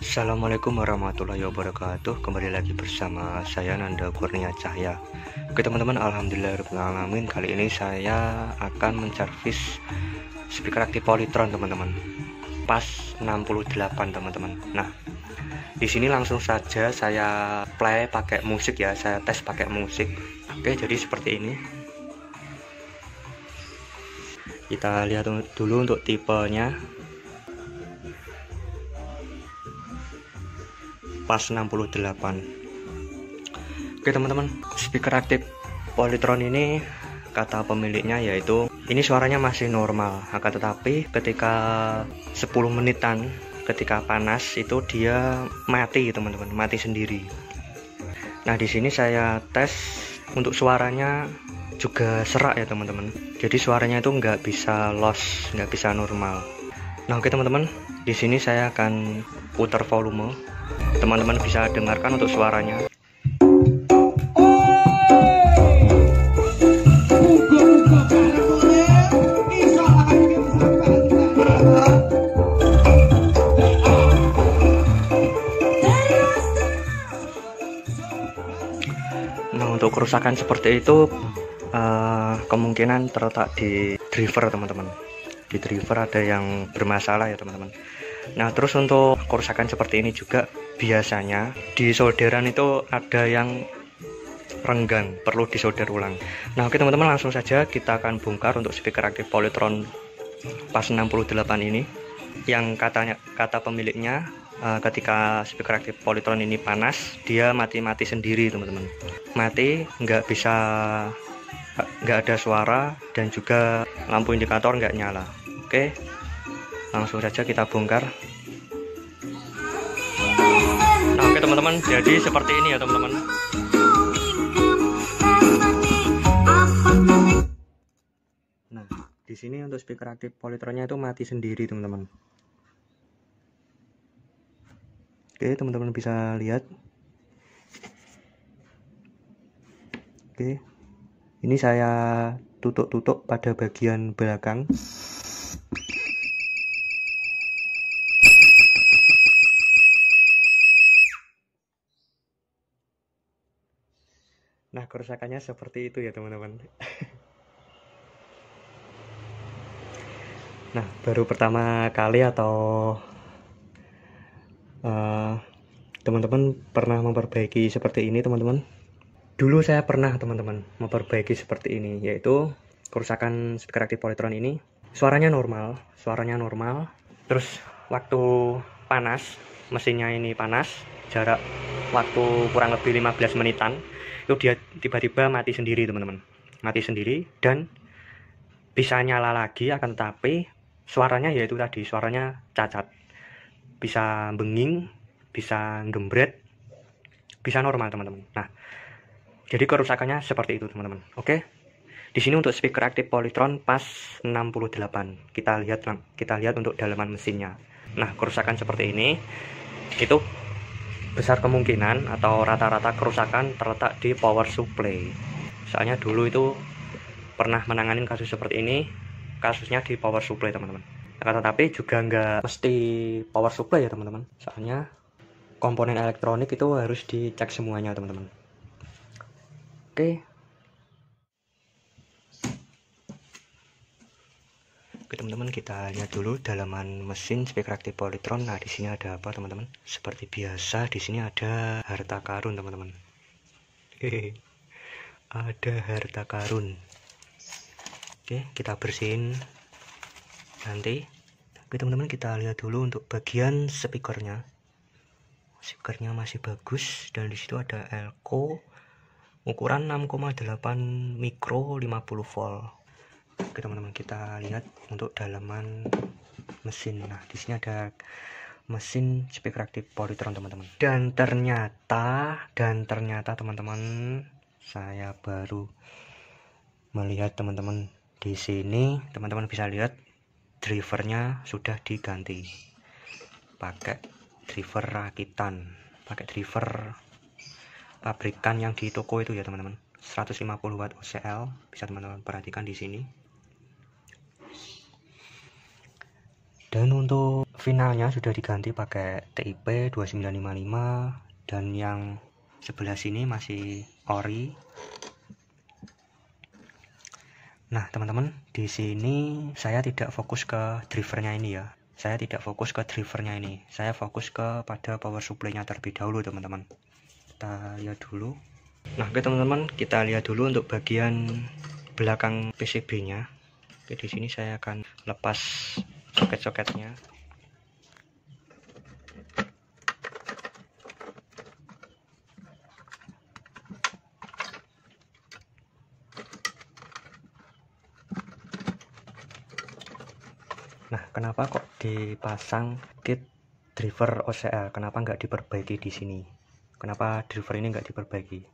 Assalamualaikum warahmatullahi wabarakatuh. Kembali lagi bersama saya Nanda Kurnia Cahya. Oke teman-teman, alhamdulillahirobbilalamin. Kali ini saya akan menservis speaker aktif Polytron teman-teman, pas 68 teman-teman. Nah, di sini langsung saja saya play pakai musik ya, saya tes pakai musik. Oke, jadi seperti ini. Kita lihat dulu untuk tipenya. Pas 68. Oke teman-teman, speaker aktif Polytron ini kata pemiliknya yaitu ini suaranya masih normal, akan tetapi ketika 10 menitan ketika panas itu dia mati teman-teman, mati sendiri. Nah, di sini saya tes untuk suaranya juga serak ya teman-teman. Jadi suaranya itu nggak bisa loss, nggak bisa normal. Nah, oke teman-teman, di sini saya akan putar volume. Teman-teman bisa dengarkan untuk suaranya. Nah, untuk kerusakan seperti itu kemungkinan terletak di driver teman-teman. Di driver ada yang bermasalah ya teman-teman. Nah, terus untuk kerusakan seperti ini juga biasanya di solderan itu ada yang renggang, perlu disolder ulang. Nah, oke teman-teman, langsung saja kita akan bongkar untuk speaker aktif Polytron pas 68 ini. Yang kata pemiliknya ketika speaker aktif Polytron ini panas, dia mati-mati sendiri teman-teman. Mati, nggak ada suara, dan juga lampu indikator nggak nyala. Oke, langsung saja kita bongkar. Nah, oke teman-teman, jadi seperti ini ya teman-teman. Nah, di sini untuk speaker aktif Polytronnya itu mati sendiri teman-teman. Oke, teman-teman bisa lihat. Oke, ini saya tutup pada bagian belakang. Nah, kerusakannya seperti itu ya teman-teman. Nah, baru pertama kali atau teman-teman pernah memperbaiki seperti ini teman-teman? Dulu saya pernah teman-teman memperbaiki seperti ini, yaitu kerusakan speaker aktif Polytron ini suaranya normal. Terus waktu panas, mesinnya ini panas, jarak waktu kurang lebih 15 menitan, itu dia tiba-tiba mati sendiri teman-teman. Mati sendiri dan bisa nyala lagi, akan tetapi suaranya yaitu tadi, suaranya cacat. Bisa benging, bisa gembret, bisa normal teman-teman. Nah, jadi kerusakannya seperti itu teman-teman. Oke. Di sini untuk speaker aktif Polytron pas 68. Kita lihat untuk dalaman mesinnya. Nah, kerusakan seperti ini itu besar kemungkinan atau rata-rata kerusakan terletak di power supply. Soalnya dulu itu pernah menangani kasus seperti ini, kasusnya di power supply teman-teman. Tetapi juga nggak mesti power supply ya teman-teman. Soalnya komponen elektronik itu harus dicek semuanya teman-teman. Oke. Oke teman-teman, kita lihat dulu dalaman mesin speaker aktif Polytron. Nah, di sini ada apa teman-teman? Seperti biasa, di sini ada harta karun teman-teman. Ada harta karun. Oke, kita bersihin nanti. Oke teman-teman, kita lihat dulu untuk bagian speakernya. Speakernya masih bagus, dan di situ ada elko ukuran 6,8 mikro 50 volt. Oke teman-teman, kita lihat untuk dalaman mesin. Nah, di sini ada mesin speaker aktif Polytron teman-teman. Dan ternyata teman-teman, saya baru melihat teman-teman, di sini teman-teman bisa lihat drivernya sudah diganti pakai driver rakitan, pakai driver pabrikan yang di toko itu ya teman-teman. 150 watt OCL, bisa teman-teman perhatikan di sini. Dan untuk finalnya sudah diganti pakai TIP 2955 dan yang sebelah sini masih ori. Nah teman-teman, di sini saya tidak fokus ke drivernya ini ya. Saya tidak fokus ke drivernya ini. Saya fokus pada power supply-nya terlebih dahulu teman-teman. Kita lihat dulu. Nah oke teman-teman, kita lihat dulu untuk bagian belakang PCB-nya. Oke, di sini saya akan lepas soket-soketnya. Nah, kenapa kok dipasang kit driver OCL? Kenapa nggak diperbaiki di sini? Kenapa driver ini nggak diperbaiki?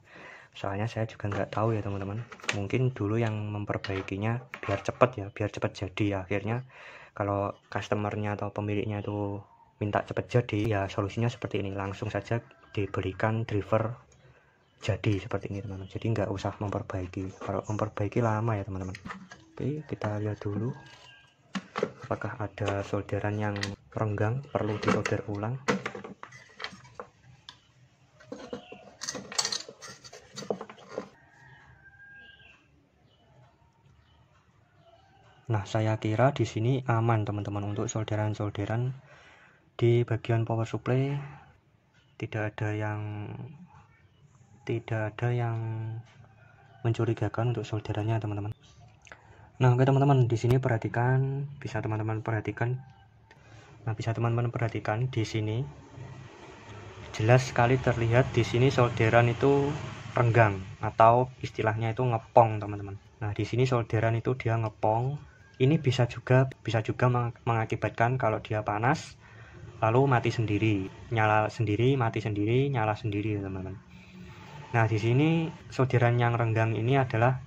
Soalnya saya juga nggak tahu ya teman-teman. Mungkin dulu yang memperbaikinya biar cepet ya, biar cepet jadi ya. Akhirnya kalau customernya atau pemiliknya itu minta cepet jadi, ya solusinya seperti ini. Langsung saja diberikan driver jadi seperti ini teman-teman. Jadi nggak usah memperbaiki. Kalau memperbaiki lama ya teman-teman. Oke, kita lihat dulu. Apakah ada solderan yang renggang perlu disolder ulang? Nah, saya kira di sini aman teman-teman untuk solderan-solderan di bagian power supply. Tidak ada yang mencurigakan untuk solderannya teman-teman. Nah, oke teman-teman, di sini perhatikan, bisa teman-teman perhatikan. Nah, bisa teman-teman perhatikan di sini jelas sekali terlihat di sini solderan itu renggang atau istilahnya itu ngepong teman-teman. Nah, di sini solderan itu dia ngepong. Ini bisa juga mengakibatkan kalau dia panas lalu mati sendiri, nyala sendiri, mati sendiri, nyala sendiri teman-teman. Nah, di sini solderan yang renggang ini adalah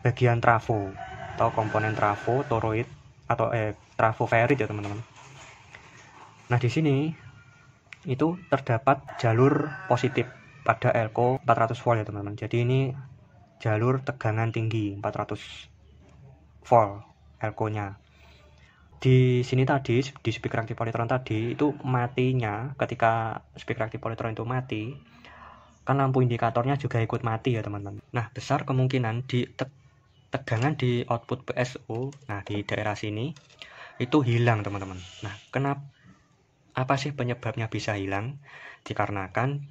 bagian trafo atau komponen trafo toroid atau trafo ferrit ya teman-teman. Nah, di sini itu terdapat jalur positif pada elko 400 volt ya teman-teman. Jadi ini jalur tegangan tinggi 400 volt elko-nya. Di sini tadi di speaker aktif polytron tadi itu matinya ketika speaker aktif polytron itu mati, kan lampu indikatornya juga ikut mati ya teman-teman. Nah, besar kemungkinan di tegangan di output PSU, nah di daerah sini itu hilang teman-teman. Nah, apa sih penyebabnya bisa hilang? Dikarenakan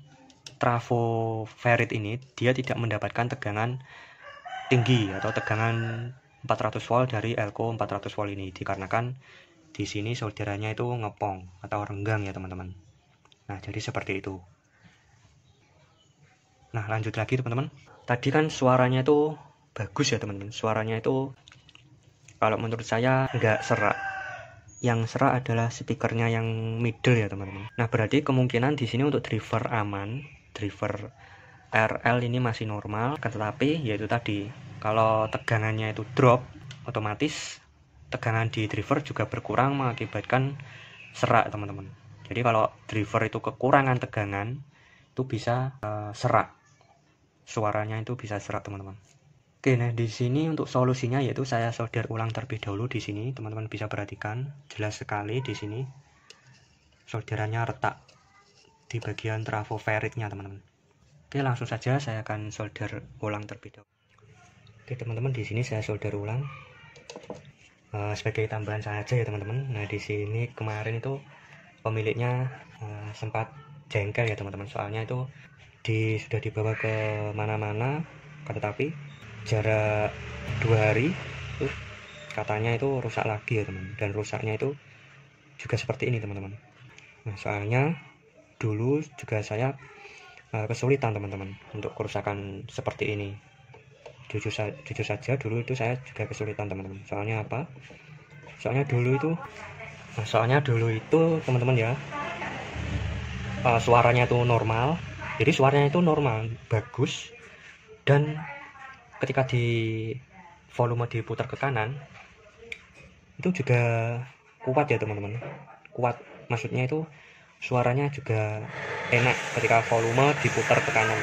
trafo ferrit ini dia tidak mendapatkan tegangan tinggi atau tegangan 400 volt dari elko 400 volt ini, dikarenakan di sini solderannya itu ngepong atau renggang ya teman-teman. Nah, jadi seperti itu. Nah, lanjut lagi teman-teman. Tadi kan suaranya itu bagus ya teman-teman. Suaranya itu kalau menurut saya nggak serak. Yang serak adalah speakernya yang middle ya teman-teman. Nah, berarti kemungkinan di sini untuk driver aman, driver RL ini masih normal, tetapi yaitu tadi kalau tegangannya itu drop, otomatis tegangan di driver juga berkurang mengakibatkan serak teman-teman. Jadi kalau driver itu kekurangan tegangan itu bisa serak, suaranya itu bisa serak teman-teman. Oke, nah di sini untuk solusinya yaitu saya solder ulang terlebih dahulu di sini. Teman-teman bisa perhatikan jelas sekali di sini solderannya retak di bagian trafo ferritnya teman-teman. Oke, langsung saja saya akan solder ulang terlebih dahulu. Oke teman-teman, di sini saya solder ulang sebagai tambahan saja ya teman-teman. Nah, di sini kemarin itu pemiliknya sempat jengkel ya teman-teman, soalnya itu sudah dibawa ke mana-mana, tetapi jarak 2 hari itu katanya itu rusak lagi ya teman, dan rusaknya itu juga seperti ini teman-teman. Nah, soalnya dulu juga saya kesulitan teman-teman untuk kerusakan seperti ini. Jujur saja dulu itu saya juga kesulitan teman-teman. Soalnya apa? Soalnya dulu itu teman-teman ya, suaranya itu normal. Jadi suaranya itu normal, bagus, dan ketika di volume diputar ke kanan itu juga kuat ya teman-teman. Kuat, maksudnya itu suaranya juga enak ketika volume diputar ke kanan.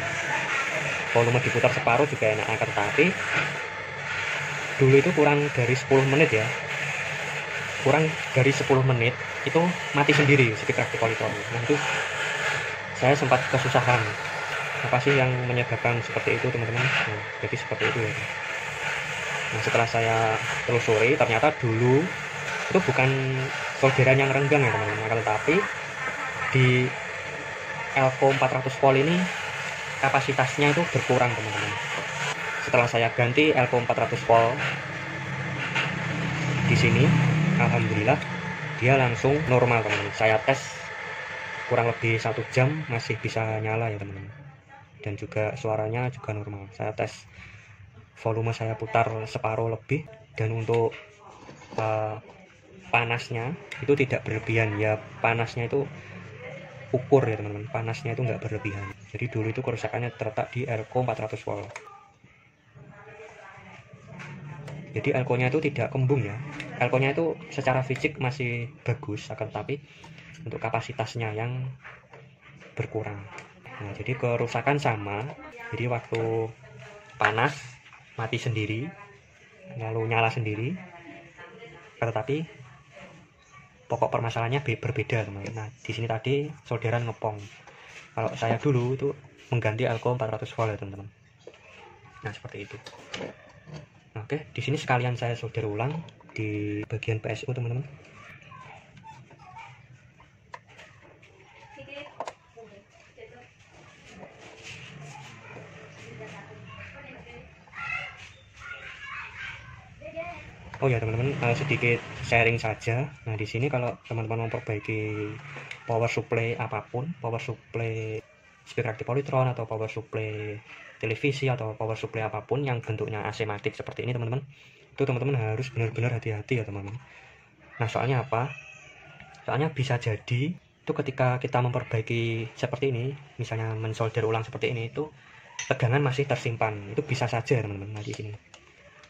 Volume diputar separuh juga enak, akan tetapi dulu itu kurang dari 10 menit ya, kurang dari 10 menit itu mati sendiri speaker active polytron. Nah itu saya sempat kesusahan, apa sih yang menyebabkan seperti itu teman-teman. Nah, jadi seperti itu ya. Nah setelah saya telusuri, ternyata dulu itu bukan solderan yang renggang ya teman-teman, tetapi di Elco 400 volt ini kapasitasnya itu berkurang teman-teman. Setelah saya ganti Elco 400 volt di sini, alhamdulillah dia langsung normal teman-teman. Saya tes kurang lebih 1 jam masih bisa nyala ya teman-teman, dan juga suaranya juga normal. Saya tes volume, saya putar separuh lebih, dan untuk panasnya itu tidak berlebihan ya. Panasnya itu ukur ya teman-teman, panasnya itu nggak berlebihan. Jadi dulu itu kerusakannya terletak di Elco 400 volt. Jadi elko-nya itu tidak kembung ya. Elko-nya itu secara fisik masih bagus, akan tapi untuk kapasitasnya yang berkurang. Nah, jadi kerusakan sama. Jadi waktu panas mati sendiri, lalu nyala sendiri. Tetapi pokok permasalahannya berbeda, teman-teman. Nah, di sini tadi solderan ngepong. Kalau saya dulu itu mengganti Elco 400 volt ya, teman-teman. Nah, seperti itu. Oke, di sini sekalian saya solder ulang di bagian PSU, teman-teman. Oh ya teman-teman, sedikit sharing saja. Nah di sini kalau teman-teman memperbaiki power supply apapun, power supply speaker active polytron atau power supply televisi atau power supply apapun yang bentuknya asematik seperti ini teman-teman, itu teman-teman harus benar-benar hati-hati ya teman-teman. Nah soalnya apa? Soalnya bisa jadi itu ketika kita memperbaiki seperti ini, misalnya mensolder ulang seperti ini, itu tegangan masih tersimpan. Itu bisa saja teman-teman. Nah di sini.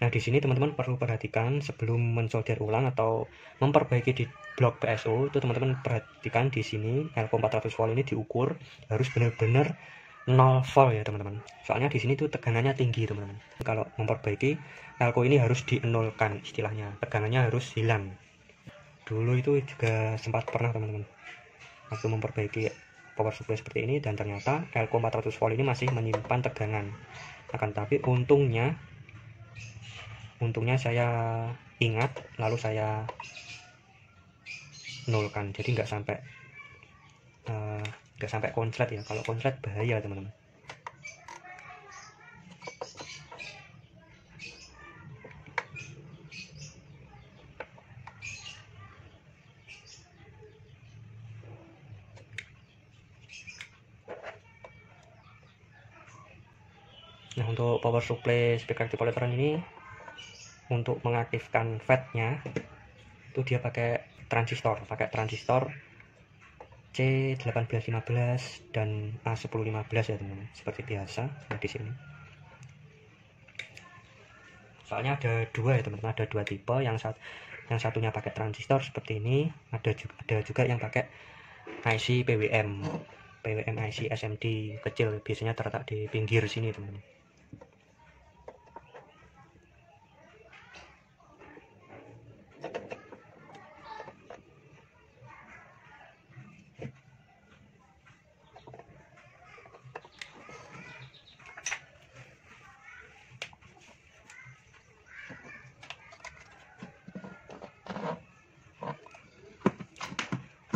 Nah di sini teman-teman perlu perhatikan sebelum mensolder ulang atau memperbaiki di blok PSU, itu teman-teman perhatikan di sini Elco 400 volt ini diukur harus benar-benar 0 volt ya teman-teman. Soalnya di sini tuh tegangannya tinggi teman-teman. Kalau memperbaiki Elco ini harus dienolkan istilahnya, tegangannya harus hilang. Dulu itu juga sempat pernah teman-teman waktu memperbaiki power supply seperti ini, dan ternyata Elco 400 volt ini masih menyimpan tegangan. Akan tapi untungnya saya ingat lalu saya nolkan, jadi nggak sampai konslet ya. Kalau konslet bahaya teman-teman. Nah untuk power supply speaker active polytron ini, untuk mengaktifkan FET-nya itu dia pakai transistor C1815 dan A1015 ya teman-teman, seperti biasa. Nah di sini soalnya ada dua ya teman-teman, ada dua tipe. Yang satunya pakai transistor seperti ini, ada juga yang pakai IC PWM IC SMD kecil, biasanya terletak di pinggir sini teman-teman.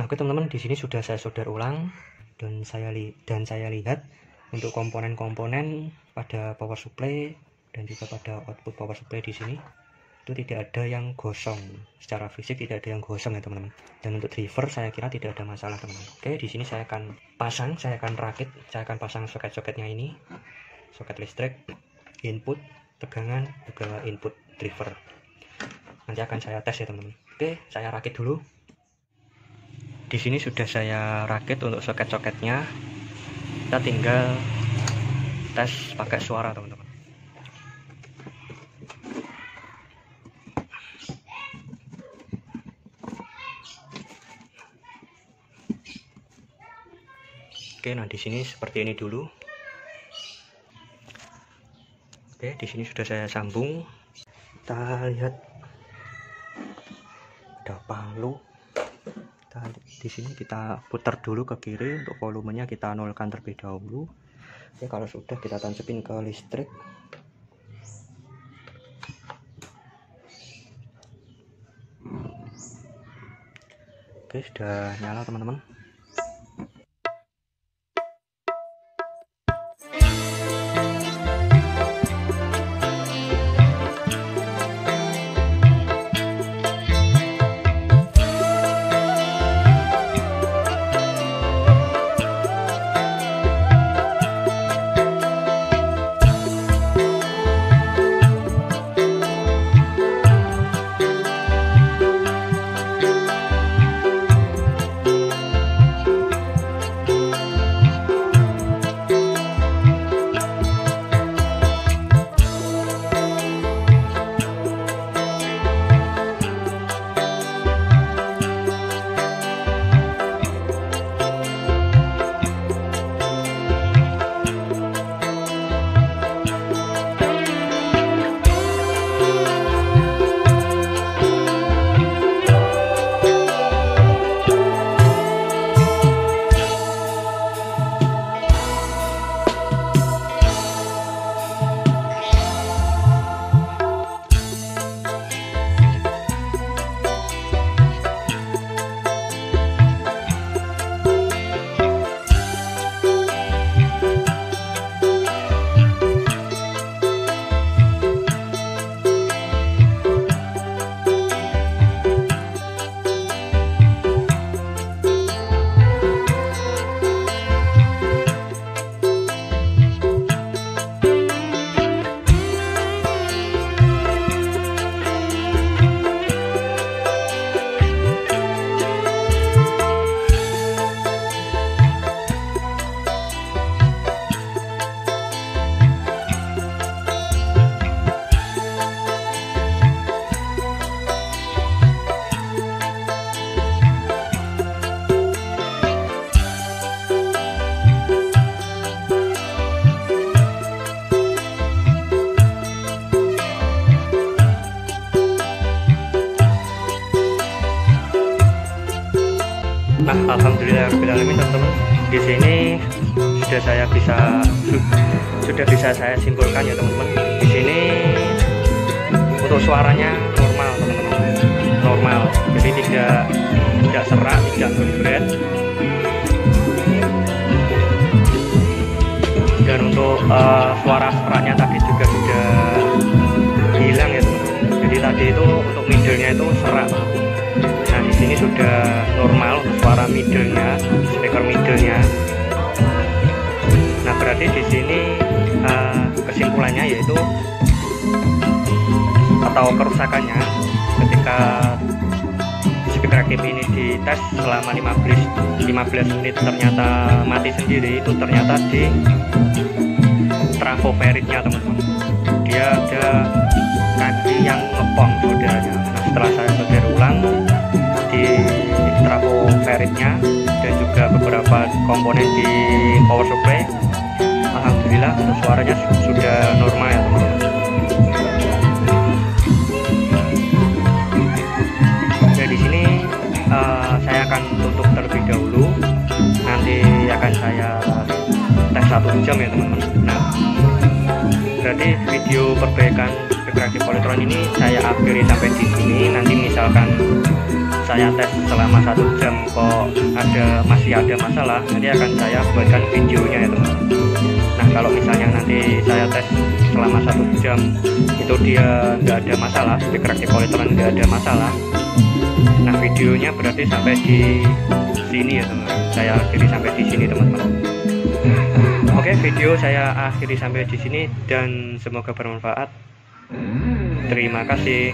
Oke teman-teman, di sini sudah saya solder ulang, dan saya lihat untuk komponen-komponen pada power supply dan juga pada output power supply di sini itu tidak ada yang gosong. Secara fisik tidak ada yang gosong ya teman-teman. Dan untuk driver saya kira tidak ada masalah teman-teman. Oke, di sini saya akan rakit, saya akan pasang soket-soketnya ini, soket listrik, input, tegangan, juga input driver. Nanti akan saya tes ya teman-teman. Oke, saya rakit dulu. Di sini sudah saya rakit untuk soket-soketnya. Kita tinggal tes pakai suara teman-teman. Oke, nah di sini seperti ini dulu. Oke, di sini sudah saya sambung. Kita lihat ada palu. Kita Di sini kita putar dulu ke kiri, untuk volumenya kita nolkan terlebih dahulu. Oke, kalau sudah kita tancapin ke listrik. Oke, sudah nyala teman-teman. Nah, alhamdulillah teman-teman, di sini sudah bisa saya simpulkan ya teman-teman. Di sini untuk suaranya normal teman-teman, normal, jadi tidak serak, tidak ngebret. Dan untuk suara seraknya tadi juga sudah hilang ya teman-teman. Jadi tadi itu untuk middle-nya itu serak. Nah, di sini sudah normal untuk suara middle-nya, speaker middle-nya. Nah, berarti di sini kesimpulannya yaitu atau kerusakannya ketika speaker aktif ini dites selama 15 menit ternyata mati sendiri, itu ternyata di trafo feritnya teman-teman. Dia ada kaki yang ngepong saudaranya. Nah, setelah saya solder ulang di trafo feritnya dan juga beberapa komponen di power supply, alhamdulillah untuk suaranya sudah normal ya teman-teman. Oke, di sini saya akan tutup terlebih dahulu, nanti akan saya tes 1 jam ya teman-teman. Nah, berarti video perbaikan speaker aktif Polytron ini saya akhiri sampai di sini. Nanti misalkan saya tes selama 1 jam kok masih ada masalah, nanti akan saya buatkan videonya ya teman-teman. Nah, kalau misalnya nanti saya tes selama 1 jam itu dia nggak ada masalah, speaker aktif Polytron nggak ada masalah, nah videonya berarti sampai di sini ya teman-teman. Saya akhiri sampai di sini teman-teman. Oke, video saya akhiri sampai di sini dan semoga bermanfaat. Terima kasih.